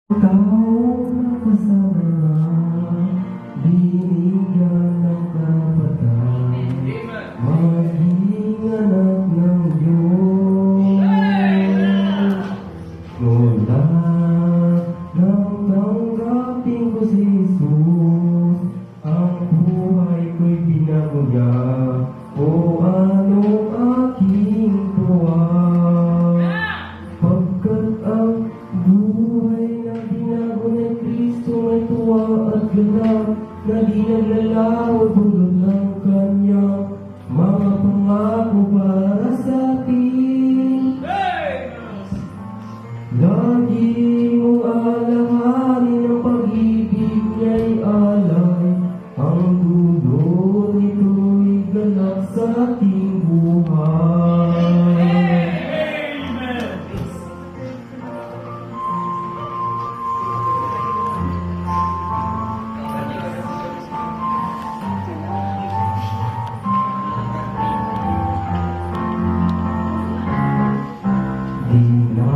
Ikaw nakasama, binigyan ng karapatan, maging anak ng Diyos. Mula nang tanggapin ko si Jesus, ang buhay ko'y binago niya. O ano aking tuwa, pagkat ang buhay na binago ni Kristo may tuwa at ganap, na di naglalaho dulot ng kanyang mga pangako para sa atin. Lagi mong alalahanin ang pag-ibig niya'y alay, ang dulo nito'y ganap sa ating buhay. Di na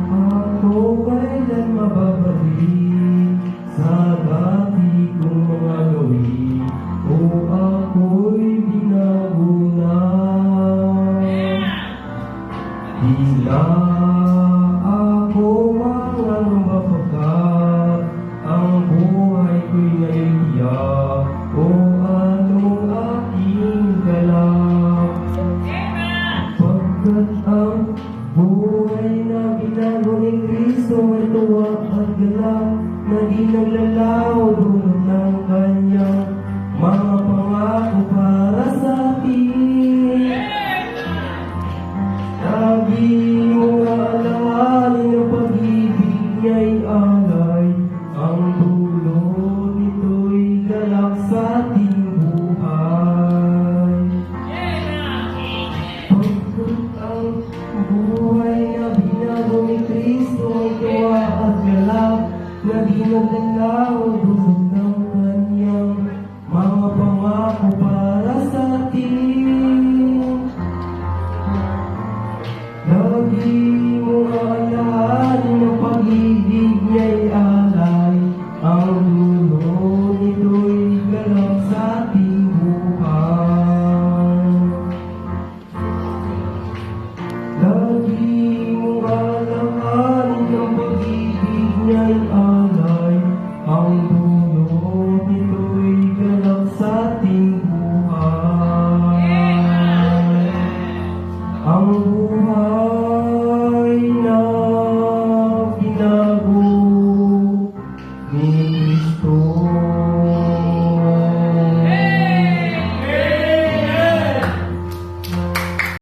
ako kailan mababalik sa dati kong mga gawin, o ako'y binago na. Di na ako mangangamba pagkat ang buhay ko'y naiiyak, o anong aking galak. Pagkat ang buhay na binago ni Kristo ay tuwa at galak, na di naglalaho dulot ng kanyang mga pangako para sa atin. Lagi mong aalahanin ang pag-ibig niya'y alay, ang dulo nito'y galak sa ating buhay. Pagkat ang buhay na binago ni Kristo ay tuwa at galak, na di naglalaho dulot ng kanyang mga pangako para sa atin. Lagi mong aalahanin ang pag-ibig niya'y alay, ang dulo nito'y galak sa ating buhay. Lagi mong aalahanin ang pag-ibig niya'y alay, ang dulo nito'y galak sa ating buhay. Ang buhay na binago ni Kristo